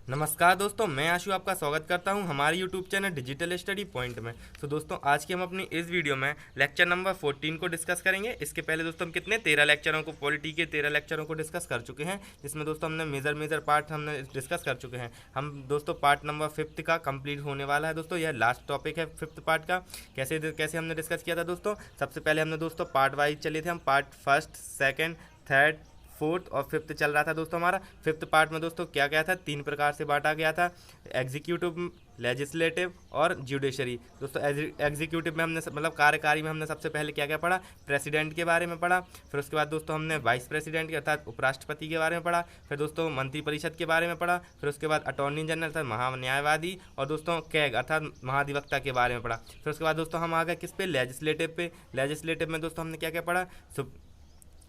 नमस्कार दोस्तों, मैं आशु आपका स्वागत करता हूं हमारे YouTube channel digital study point में। तो दोस्तों आज की हम अपनी इस वीडियो में लेक्चर नंबर 14 को डिस्कस करेंगे। इसके पहले दोस्तों हम कितने 13 लेक्चरों को पॉलिटी के 13 लेक्चरों को डिस्कस कर चुके हैं, जिसमें दोस्तों हमने मेजर पार्ट हमने डिस्कस कर चुके हैं। हम दोस्तों पार्ट नंबर 5 का कंप्लीट होने वाला है। दोस्तों यह लास्ट टॉपिक है 5th पार्ट का। कैसे कैसे हमने डिस्कस किया था दोस्तों, सबसे पहले हमने दोस्तों पार्ट वाइज चले थे। हम part 1st, 2nd, 3rd, 4th और 5th चल रहा था दोस्तों हमारा। 5th पार्ट में दोस्तों क्या क्या था, 3 प्रकार से बांटा गया था: एग्जीक्यूटिव, लेजिस्लेटिव और जुडिशरी। दोस्तों एग्जीक्यूटिव में हमने मतलब कार्यकारी में हमने सबसे पहले क्या क्या पढ़ा, प्रेसिडेंट के बारे में पढ़ा। फिर उसके बाद दोस्तों हमने वाइस प्रेसिडेंट अर्थात उपराष्ट्रपति के बारे में पढ़ा। फिर दोस्तों मंत्रिपरिषद के बारे में पढ़ा। फिर उसके बाद अटॉर्नी जनरल अर्थात महान्यायवादी और दोस्तों कैग अर्थात महाधिवक्ता के बारे में पढ़ा। फिर उसके बाद दोस्तों हम आ गए किस पे, लेजिस्लेटिव पे। लेजिस्लेटिव में दोस्तों हमने क्या क्या पढ़ा,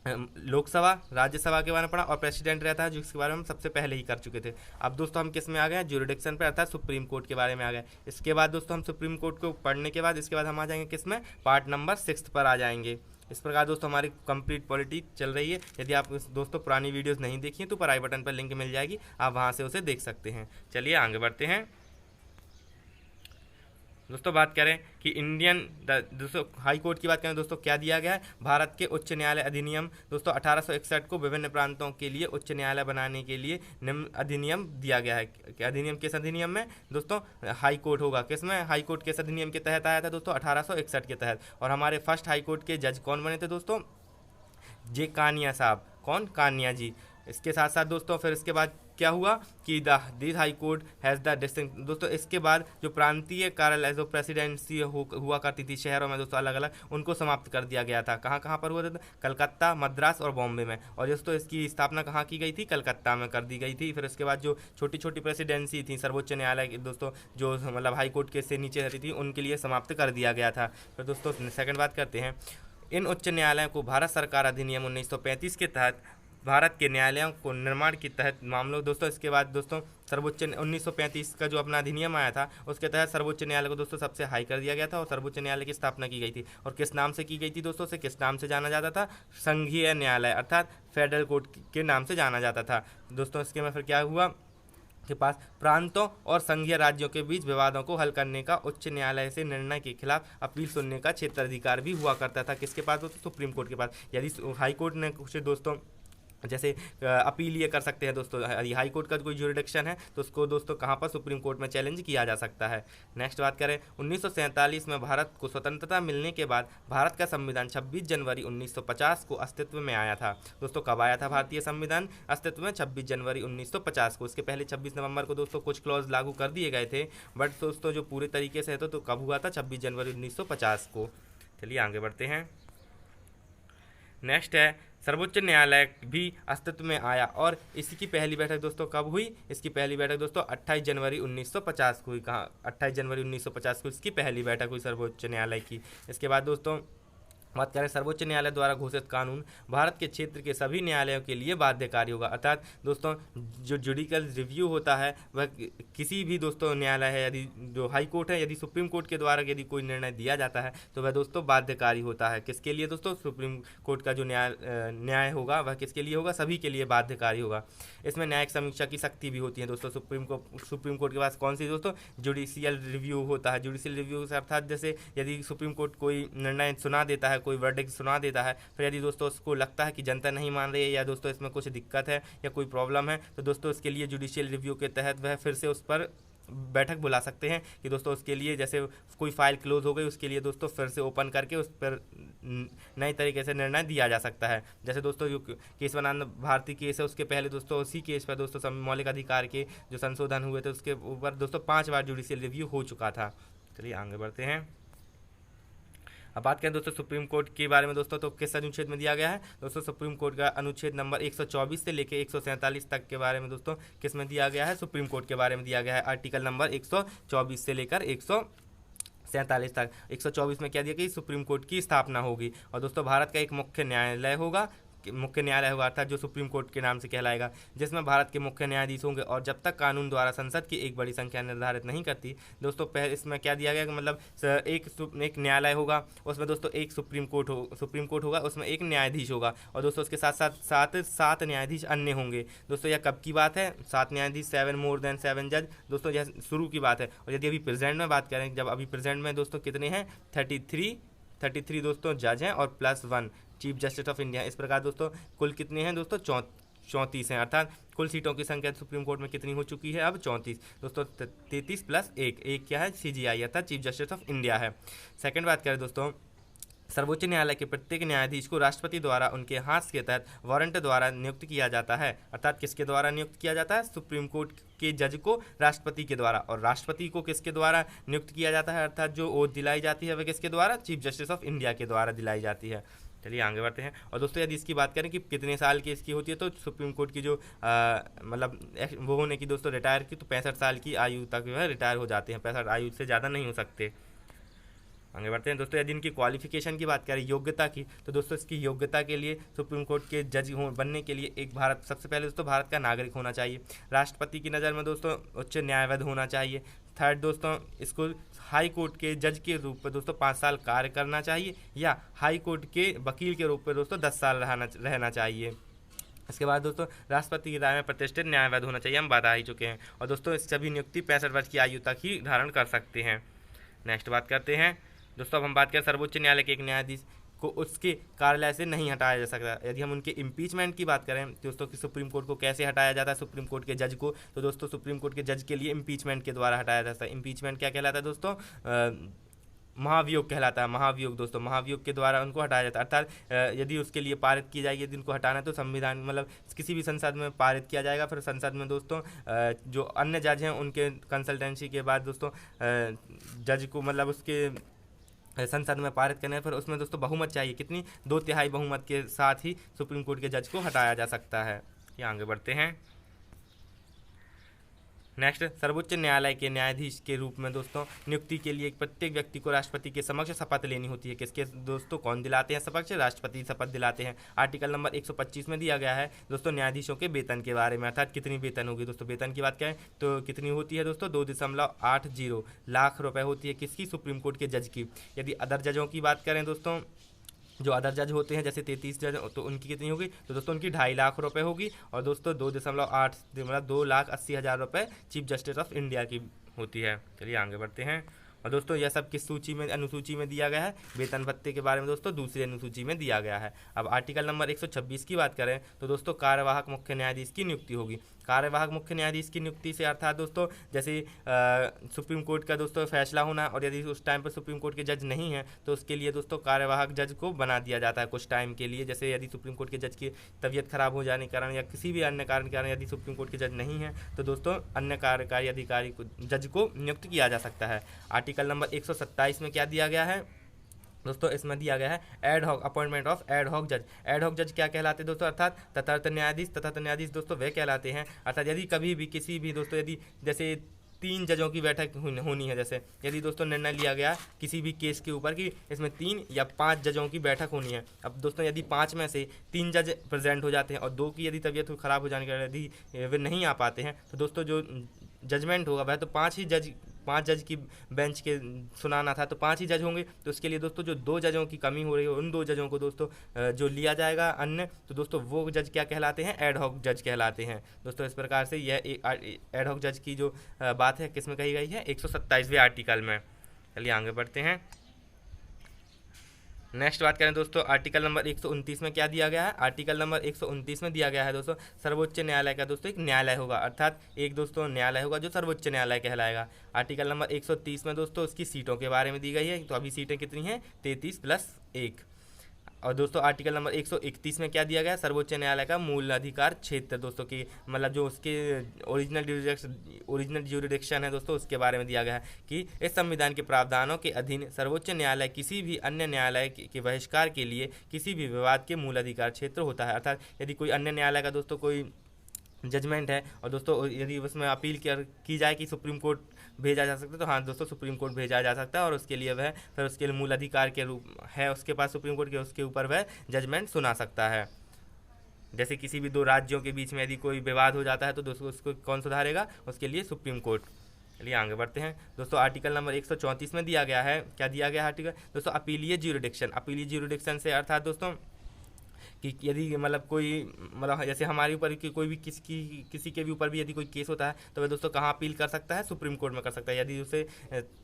लोकसभा, राज्यसभा के बारे में पढ़ा और प्रेसिडेंट रहता है जिसके बारे में हम सबसे पहले ही कर चुके थे। अब दोस्तों हम किस में आ गए, ज्यूरिडिक्शन पे अर्थात सुप्रीम कोर्ट के बारे में आ गए। इसके बाद दोस्तों हम सुप्रीम कोर्ट को पढ़ने के बाद इसके बाद हम आ जाएंगे किस में, पार्ट नंबर 6 पर आ जाएंगे। इस प्रकार दोस्तों हमारी कंप्लीट पॉलिटी चल रही है। यदि आप दोस्तों पुरानी वीडियोस नहीं देखी तो ऊपर आई बटन पर लिंक मिल जाएगी, आप वहाँ से उसे देख सकते हैं। चलिए आगे बढ़ते हैं। दोस्तों बात करें कि दोस्तों हाई कोर्ट की बात करें दोस्तों, क्या दिया गया है, भारत के उच्च न्यायालय अधिनियम दोस्तों 1861 को विभिन्न प्रांतों के लिए उच्च न्यायालय बनाने के लिए निम्न अधिनियम दिया गया है। अधिनियम किस अधिनियम में दोस्तों, हाई कोर्ट होगा। किसमें, हाई कोर्ट किस अधिनियम के तहत आया था दोस्तों, 1861 के तहत। और हमारे फर्स्ट हाई कोर्ट के जज कौन बने थे दोस्तों, जे कानिया साहब। कौन, कानिया जी। इसके साथ साथ दोस्तों फिर इसके बाद क्या हुआ कि this high court has the distinct दोस्तों, इसके बाद जो प्रांतीय कार्यालय जो प्रेसिडेंसी हुआ करती थी शहरों में दोस्तों अलग अलग, उनको समाप्त कर दिया गया था। कहाँ कहाँ पर हुआ था, कलकत्ता, मद्रास और बॉम्बे में। और दोस्तों इसकी स्थापना कहाँ की गई थी, कलकत्ता में कर दी गई थी। फिर इसके बाद जो छोटी छोटी प्रेसिडेंसी थी सर्वोच्च न्यायालय की दोस्तों, जो मतलब हाई कोर्ट के से नीचे रहती थी, उनके लिए समाप्त कर दिया गया था। फिर दोस्तों सेकंड बात करते हैं, इन उच्च न्यायालयों को भारत सरकार अधिनियम 1935 के तहत भारत के न्यायालयों को निर्माण के तहत मामलों दोस्तों। इसके बाद दोस्तों सर्वोच्च 1935 का जो अपना अधिनियम आया था उसके तहत सर्वोच्च न्यायालय को दोस्तों सबसे हाई कर दिया गया था और सर्वोच्च न्यायालय की स्थापना की गई थी। और किस नाम से की गई थी दोस्तों, से किस नाम से जाना जाता था, संघीय न्यायालय अर्थात फेडरल कोर्ट के नाम से जाना जाता था दोस्तों। इसके में फिर क्या हुआ के पास प्रांतों और संघीय राज्यों के बीच विवादों को हल करने का उच्च न्यायालय से निर्णय के खिलाफ अपील सुनने का क्षेत्राधिकार भी हुआ करता था। किसके पास दोस्तों, सुप्रीम कोर्ट के पास। यदि हाई कोर्ट ने कुछ दोस्तों जैसे अपील ये कर सकते हैं दोस्तों, यदि हाई कोर्ट का कोई ज्यूरिडिक्शन है तो उसको दोस्तों कहाँ पर, सुप्रीम कोर्ट में चैलेंज किया जा सकता है। नेक्स्ट बात करें, 1947 में भारत को स्वतंत्रता मिलने के बाद भारत का संविधान 26 जनवरी 1950 को अस्तित्व में आया था। दोस्तों कब आया था भारतीय संविधान अस्तित्व में, 26 जनवरी 1950 को। इसके पहले 26 नवंबर को दोस्तों कुछ क्लॉज लागू कर दिए गए थे, बट दोस्तों जो पूरे तरीके से है तो कब हुआ था, 26 जनवरी 1950 को। चलिए आगे बढ़ते हैं। नेक्स्ट है, सर्वोच्च न्यायालय भी अस्तित्व में आया और इसकी पहली बैठक दोस्तों कब हुई, इसकी पहली बैठक दोस्तों 28 जनवरी 1950 को हुई। कहाँ, 28 जनवरी 1950 को इसकी पहली बैठक हुई सर्वोच्च न्यायालय की। इसके बाद दोस्तों बात करें, सर्वोच्च न्यायालय द्वारा घोषित कानून भारत के क्षेत्र के सभी न्यायालयों के लिए बाध्यकारी होगा। अर्थात दोस्तों जो जुडिकल रिव्यू होता है वह किसी भी दोस्तों न्यायालय है, यदि जो हाई कोर्ट है, यदि सुप्रीम कोर्ट के द्वारा यदि कोई निर्णय दिया जाता है तो वह दोस्तों बाध्यकारी होता है। किसके लिए दोस्तों, सुप्रीम कोर्ट का जो न्याय होगा वह किसके लिए होगा, सभी के लिए बाध्यकारी होगा। इसमें न्यायिक समीक्षा की शक्ति भी होती है दोस्तों। सुप्रीम कोर्ट के पास कौन सी दोस्तों, जुडिशियल रिव्यू होता है। जुडिशियल रिव्यू अर्थात जैसे यदि सुप्रीम कोर्ट कोई निर्णय सुना देता है, कोई वर्डिक्ट सुना देता है, फिर यदि दोस्तों उसको लगता है कि जनता नहीं मान रही है या दोस्तों इसमें कुछ दिक्कत है या कोई प्रॉब्लम है, तो दोस्तों इसके लिए जुडिशियल रिव्यू के तहत वह फिर से उस पर बैठक बुला सकते हैं कि दोस्तों उसके लिए जैसे कोई फाइल क्लोज हो गई उसके लिए दोस्तों फिर से ओपन करके उस पर नई तरीके से निर्णय दिया जा सकता है। जैसे दोस्तों जो केशवानंद भारती केस है उसके पहले दोस्तों उसी केस पर दोस्तों मौलिक अधिकार के जो संशोधन हुए थे उसके ऊपर दोस्तों 5 बार जुडिशियल रिव्यू हो चुका था। चलिए आगे बढ़ते हैं। अब बात करें दोस्तों सुप्रीम कोर्ट के बारे में दोस्तों, तो किस अनुच्छेद में दिया गया है दोस्तों, सुप्रीम कोर्ट का अनुच्छेद नंबर 124 से लेकर 147 तक के बारे में दोस्तों किस में दिया गया है, सुप्रीम कोर्ट के बारे में दिया गया है। आर्टिकल नंबर 124 से लेकर 147 तक। 124 में क्या दिया गया, सुप्रीम कोर्ट की स्थापना होगी और दोस्तों भारत का एक मुख्य न्यायालय होगा। मुख्य न्यायालय होगा, अर्थात जो सुप्रीम कोर्ट के नाम से कहलाएगा, जिसमें भारत के मुख्य न्यायाधीश होंगे। और जब तक कानून द्वारा संसद की एक बड़ी संख्या निर्धारित नहीं करती दोस्तों, पहले इसमें क्या दिया गया कि मतलब एक न्यायालय होगा, उसमें दोस्तों एक सुप्रीम कोर्ट होगा, उसमें एक न्यायाधीश होगा, और दोस्तों उसके साथ साथ सात न्यायाधीश अन्य होंगे। दोस्तों यह कब की बात है? 7 न्यायाधीश, 7 मोर देन 7 जज। दोस्तों यह शुरू की बात है। और यदि अभी प्रेजेंट में बात करें, जब अभी प्रेजेंट में दोस्तों कितने हैं? 33 दोस्तों जज हैं, और +1 चीफ जस्टिस ऑफ इंडिया। इस प्रकार दोस्तों कुल कितने हैं दोस्तों? 34 हैं, अर्थात कुल सीटों की संख्या सुप्रीम कोर्ट में कितनी हो चुकी है? अब 34 दोस्तों। 33 + 1 क्या है? CJI अर्थात चीफ जस्टिस ऑफ इंडिया है। सेकंड बात करें दोस्तों, सर्वोच्च न्यायालय के प्रत्येक न्यायाधीश को राष्ट्रपति द्वारा उनके हाथ के तहत वारंट द्वारा नियुक्त किया जाता है। अर्थात किसके द्वारा नियुक्त किया जाता है? सुप्रीम कोर्ट के जज को राष्ट्रपति के द्वारा। और राष्ट्रपति को किसके द्वारा नियुक्त किया जाता है? अर्थात जो ओथ दिलाई जाती है वह किसके द्वारा? चीफ जस्टिस ऑफ इंडिया के द्वारा दिलाई जाती है। चलिए आगे बढ़ते हैं। और दोस्तों यदि इसकी बात करें कि कितने साल की इसकी होती है, तो सुप्रीम कोर्ट की जो मतलब वो होने की दोस्तों रिटायर की, तो 65 साल की आयु तक जो है रिटायर हो जाते हैं। 65 आयु से ज़्यादा नहीं हो सकते। आगे बढ़ते हैं दोस्तों। यदि इनकी क्वालिफिकेशन की बात करें, योग्यता की, तो दोस्तों इसकी योग्यता के लिए सुप्रीम कोर्ट के जज बनने के लिए सबसे पहले दोस्तों भारत का नागरिक होना चाहिए। राष्ट्रपति की नज़र में दोस्तों उच्च न्यायवादी होना चाहिए। थर्ड दोस्तों, इसको हाई कोर्ट के जज के रूप में दोस्तों 5 साल कार्य करना चाहिए, या हाई कोर्ट के वकील के रूप में दोस्तों 10 साल रहना चाहिए। इसके बाद दोस्तों राष्ट्रपति की राय में प्रतिष्ठित न्यायवादी होना चाहिए, हम बता ही चुके हैं। और दोस्तों इस सभी नियुक्ति 65 वर्ष की आयु तक ही धारण कर सकते हैं। नेक्स्ट बात करते हैं दोस्तों, अब हम बात करें सर्वोच्च न्यायालय के एक न्यायाधीश को उसके कार्यालय से नहीं हटाया जा सकता। यदि हम उनके इम्पीचमेंट की बात करें दोस्तों कि सुप्रीम कोर्ट को कैसे हटाया जाता है, सुप्रीम कोर्ट के जज को, तो दोस्तों सुप्रीम कोर्ट के जज के लिए इम्पीचमेंट के द्वारा हटाया जाता है। इम्पीचमेंट क्या कहलाता है दोस्तों? महाभियोग कहलाता है। महाभियोग दोस्तों, महाभियोग के द्वारा उनको हटाया जाता है। अर्थात यदि उसके लिए पारित की जाएगी, यदि उनको हटाना है तो संविधान मतलब किसी भी संसद में पारित किया जाएगा। फिर संसद में दोस्तों जो अन्य जज हैं उनके कंसल्टेंसी के बाद दोस्तों जज को मतलब उसके संसद में पारित करने, फिर उसमें दोस्तों बहुमत चाहिए। कितनी? 2/3 बहुमत के साथ ही सुप्रीम कोर्ट के जज को हटाया जा सकता है। ये आगे बढ़ते हैं। नेक्स्ट, सर्वोच्च न्यायालय के न्यायाधीश के रूप में दोस्तों नियुक्ति के लिए प्रत्येक व्यक्ति को राष्ट्रपति के समक्ष शपथ लेनी होती है। किसके दोस्तों? कौन दिलाते हैं शपथ? राष्ट्रपति शपथ दिलाते हैं। आर्टिकल नंबर 125 में दिया गया है दोस्तों न्यायाधीशों के वेतन के बारे में, अर्थात कितनी वेतन होगी दोस्तों। वेतन की बात करें तो कितनी होती है दोस्तों? 2.80 लाख रुपए होती है। किसकी? सुप्रीम कोर्ट के जज की। यदि अदर जजों की बात करें दोस्तों, जो अदर जज होते हैं जैसे 33 जज, तो उनकी कितनी होगी? तो दोस्तों उनकी 2.5 लाख रुपए होगी। और दोस्तों 2.8 मतलब 2,80,000 रुपये चीफ जस्टिस ऑफ इंडिया की होती है। चलिए आगे बढ़ते हैं। और दोस्तों यह सब किस सूची में? अनुसूची में दिया गया है। वेतन भत्ते के बारे में दोस्तों दूसरी अनुसूची में दिया गया है। अब आर्टिकल नंबर 126 की बात करें तो दोस्तों कार्यवाहक मुख्य न्यायाधीश की नियुक्ति होगी। कार्यवाहक मुख्य न्यायाधीश की नियुक्ति से अर्थात दोस्तों जैसे सुप्रीम कोर्ट का दोस्तों फैसला होना, और यदि उस टाइम पर सुप्रीम कोर्ट के जज नहीं हैं तो उसके लिए दोस्तों कार्यवाहक जज को बना दिया जाता है कुछ टाइम के लिए। जैसे यदि सुप्रीम कोर्ट के जज की तबीयत खराब हो जाने के कारण या किसी भी अन्य कारण के कारण यदि सुप्रीम कोर्ट के जज नहीं हैं तो दोस्तों अन्य कार्यकारी अधिकारी को जज को नियुक्त किया जा सकता है। आर्टिकल नंबर 127 में क्या दिया गया है दोस्तों? इसमें दिया गया है ad hoc appointment of ad hoc जज। एड हॉक जज क्या कहलाते हैं दोस्तों? अर्थात तथार्थ न्यायाधीश दोस्तों वे कहलाते हैं। अर्थात यदि कभी भी किसी भी दोस्तों यदि जैसे 3 जजों की बैठक होनी है, जैसे यदि दोस्तों निर्णय लिया गया किसी भी केस के ऊपर कि इसमें 3 या 5 जजों की बैठक होनी है। अब दोस्तों यदि 5 में से 3 जज प्रेजेंट हो जाते हैं और 2 की यदि तबीयत खराब हो जाने के बाद यदि वे नहीं आ पाते हैं तो दोस्तों जो जजमेंट होगा वह तो 5 जज की बेंच के सुनाना था, तो 5 ही जज होंगे। तो उसके लिए दोस्तों जो 2 जजों की कमी हो रही है उन 2 जजों को दोस्तों जो लिया जाएगा अन्य, तो दोस्तों वो जज क्या कहलाते हैं? एड हॉक जज कहलाते हैं दोस्तों। इस प्रकार से यह एड हॉक जज की जो बात है किस में कही गई है? 127वें आर्टिकल में। चलिए आगे बढ़ते हैं। नेक्स्ट बात करें दोस्तों आर्टिकल नंबर 129 में क्या दिया गया है? आर्टिकल नंबर 129 में दिया गया है दोस्तों सर्वोच्च न्यायालय का दोस्तों एक न्यायालय होगा, अर्थात एक दोस्तों न्यायालय होगा जो सर्वोच्च न्यायालय कहलाएगा। आर्टिकल नंबर 130 में दोस्तों उसकी सीटों के बारे में दी गई है। तो अभी सीटें कितनी हैं? 33 + 1। और दोस्तों आर्टिकल नंबर 131 में क्या दिया गया? सर्वोच्च न्यायालय का मूल अधिकार क्षेत्र दोस्तों की मतलब जो उसके ओरिजिनल ज्यूरिडिक्शन है दोस्तों उसके बारे में दिया गया है कि इस संविधान के प्रावधानों के अधीन सर्वोच्च न्यायालय किसी भी अन्य न्यायालय के बहिष्कार के लिए किसी भी विवाद के मूल अधिकार क्षेत्र होता है। अर्थात यदि कोई अन्य न्यायालय का दोस्तों कोई जजमेंट है और दोस्तों यदि उसमें अपील की जाए कि सुप्रीम कोर्ट भेजा जा सकता है, तो हाँ दोस्तों सुप्रीम कोर्ट भेजा जा सकता है और उसके लिए वह फिर उसके लिए मूल अधिकार के रूप है उसके पास सुप्रीम कोर्ट के, उसके ऊपर वह जजमेंट सुना सकता है। जैसे किसी भी दो राज्यों के बीच में यदि कोई विवाद हो जाता है तो दोस्तों उसको कौन सुधारेगा, उसके लिए सुप्रीम कोर्ट। चलिए आगे बढ़ते हैं दोस्तों। आर्टिकल नंबर 134 में दिया गया है, क्या दिया गया है आर्टिकल दोस्तों, अपीलीय ज्यूरिडिक्शन। अपीलीय ज्यूरिडिक्शन से अर्थात दोस्तों कि यदि मतलब कोई मतलब जैसे हमारे ऊपर कि कोई भी किसी के भी ऊपर भी यदि कोई केस होता है तो वह दोस्तों कहाँ अपील कर सकता है, सुप्रीम कोर्ट में कर सकता है। यदि उसे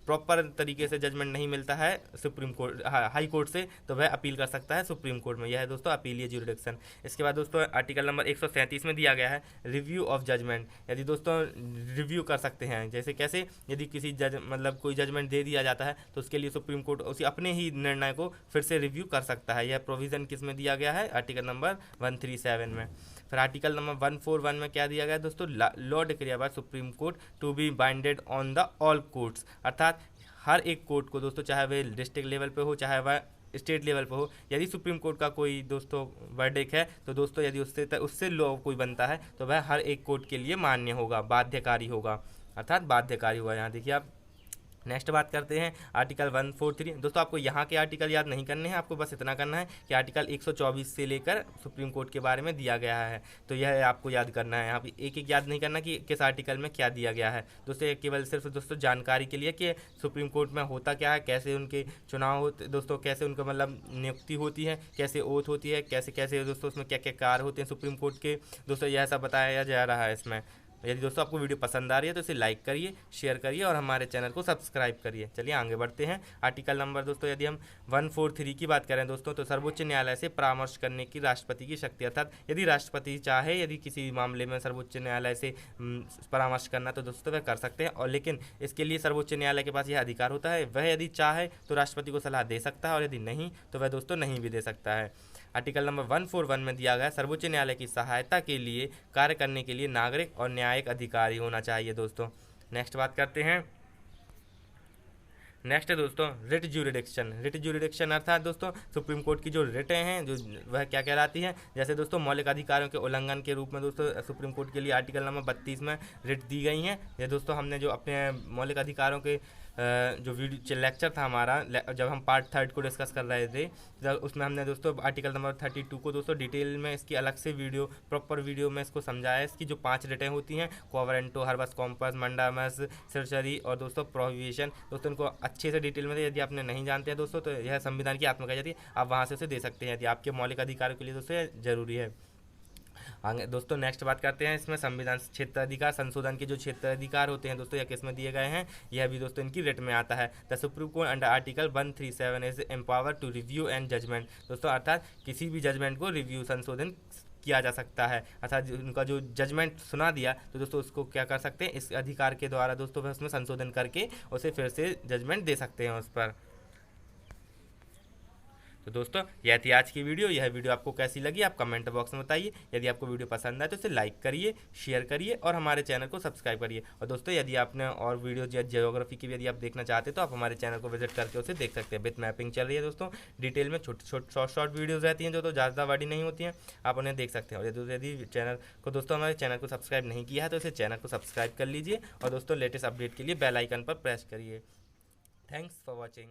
प्रॉपर तरीके से जजमेंट नहीं मिलता है सुप्रीम कोर्ट हाई कोर्ट से तो वह अपील कर सकता है सुप्रीम कोर्ट में। यह है दोस्तों अपीलीय ज्यूरिडिक्शन। इसके बाद दोस्तों आर्टिकल नंबर 137 में दिया गया है रिव्यू ऑफ जजमेंट। यदि दोस्तों रिव्यू कर सकते हैं, जैसे कैसे, यदि किसी जज मतलब कोई जजमेंट दे दिया जाता है तो उसके लिए सुप्रीम कोर्ट उसी अपने ही निर्णय को फिर से रिव्यू कर सकता है। यह प्रोविज़न किस में दिया गया है, आर्टिकल नंबर 137 में। फिर आर्टिकल नंबर 141 में क्या दिया गया दोस्तों, law declare by Supreme Court to be binded on the all courts. अर्थात हर एक कोर्ट को दोस्तों, चाहे वह डिस्ट्रिक्ट लेवल पे हो चाहे वह स्टेट लेवल पे हो, यदि सुप्रीम कोर्ट का कोई दोस्तों वर्डिक्ट है तो दोस्तों यदि उससे लॉ कोई बनता है तो वह हर एक कोर्ट के लिए मान्य होगा, बाध्यकारी होगा, अर्थात बाध्यकारी होगा। यहाँ देखिए आप नेक्स्ट बात करते हैं आर्टिकल 143। दोस्तों आपको यहाँ के आर्टिकल याद नहीं करने हैं, आपको बस इतना करना है कि आर्टिकल 124 से लेकर सुप्रीम कोर्ट के बारे में दिया गया है, तो यह आपको याद करना है। यहाँ पे एक एक याद नहीं करना कि किस आर्टिकल में क्या दिया गया है दोस्तों, केवल सिर्फ दोस्तों जानकारी के लिए कि सुप्रीम कोर्ट में होता क्या है, कैसे उनके चुनाव होते दोस्तों, कैसे उनका मतलब नियुक्ति होती है, कैसे ओथ होती है, कैसे कैसे दोस्तों उसमें क्या क्या कार्य होते हैं सुप्रीम कोर्ट के, दोस्तों यह सब बताया जा रहा है इसमें। यदि दोस्तों आपको वीडियो पसंद आ रही है तो इसे लाइक करिए, शेयर करिए और हमारे चैनल को सब्सक्राइब करिए। चलिए आगे बढ़ते हैं। आर्टिकल नंबर दोस्तों यदि हम 143 की बात करें दोस्तों, तो सर्वोच्च न्यायालय से परामर्श करने की राष्ट्रपति की शक्ति। अर्थात यदि राष्ट्रपति चाहे यदि किसी मामले में सर्वोच्च न्यायालय से परामर्श करना तो दोस्तों वह कर सकते हैं, और लेकिन इसके लिए सर्वोच्च न्यायालय के पास यह अधिकार होता है, वह यदि चाहे तो राष्ट्रपति को सलाह दे सकता है और यदि नहीं तो वह दोस्तों नहीं भी दे सकता है। आर्टिकल नंबर 141 में दिया गया सर्वोच्च न्यायालय की सहायता के लिए कार्य करने के लिए नागरिक और न्यायिक अधिकारी होना चाहिए दोस्तों। नेक्स्ट बात करते हैं। नेक्स्ट है दोस्तों रिट ज्यूरिडिक्शन। रिट ज्यूरिडिक्शन अर्थात दोस्तों सुप्रीम कोर्ट की जो रिटें हैं जो वह क्या कहलाती हैं, जैसे दोस्तों मौलिक अधिकारों के उल्लंघन के रूप में दोस्तों सुप्रीम कोर्ट के लिए आर्टिकल नंबर 32 में रिट दी गई हैं। ये दोस्तों हमने जो अपने मौलिक अधिकारों के जो वीडियो लेक्चर था हमारा, जब हम पार्ट 3 को डिस्कस कर रहे थे जब उसमें हमने दोस्तों आर्टिकल नंबर 32 को दोस्तों डिटेल में इसकी अलग से वीडियो प्रॉपर वीडियो में इसको समझाया। इसकी जो 5 रिटें होती हैं, कोवरेंटो, हर्बस कॉम्पस, मंडामस, सर्चरी और दोस्तों प्रोहिबिशन, दोस्तों इनको अच्छे से डिटेल में यदि आपने नहीं जानते हैं दोस्तों तो यह संविधान की आत्मा कही जाती है, आप वहाँ से उसे दे सकते हैं यदि आपके मौलिक अधिकारों के लिए दोस्तों यह जरूरी है। आगे दोस्तों नेक्स्ट बात करते हैं इसमें संविधान क्षेत्राधिकार संशोधन के जो क्षेत्राधिकार होते हैं दोस्तों यह किस में दिए गए हैं, यह भी दोस्तों इनकी रिट में आता है। The Supreme Court under article 137 is empower to review and judgment. दोस्तों अर्थात किसी भी जजमेंट को रिव्यू संशोधन किया जा सकता है, अर्थात उनका जो जजमेंट सुना दिया तो दोस्तों उसको क्या कर सकते हैं, इस अधिकार के द्वारा दोस्तों उसमें संशोधन करके उसे फिर से जजमेंट दे सकते हैं उस पर। तो दोस्तों यह थी आज की वीडियो। यह वीडियो आपको कैसी लगी आप कमेंट बॉक्स में बताइए। यदि आपको वीडियो पसंद आए तो इसे लाइक करिए, शेयर करिए और हमारे चैनल को सब्सक्राइब करिए। और दोस्तों यदि आपने और वीडियो या ज्योग्राफी की भी यदि आप देखना चाहते तो आप हमारे चैनल को विजिट करके उसे देख सकते हैं। विथ मैपिंग चल रही है दोस्तों, डिटेल में छोटे शॉर्ट वीडियोज़ रहती हैं जो तो ज़्यादा बड़ी नहीं होती हैं, आप उन्हें देख सकते हैं। और यदि चैनल को दोस्तों हमारे चैनल को सब्सक्राइब नहीं किया है तो इसे चैनल को सब्सक्राइब कर लीजिए और दोस्तों लेटेस्ट अपडेट के लिए बेल आइकन पर प्रेस करिए। Thanks for watching.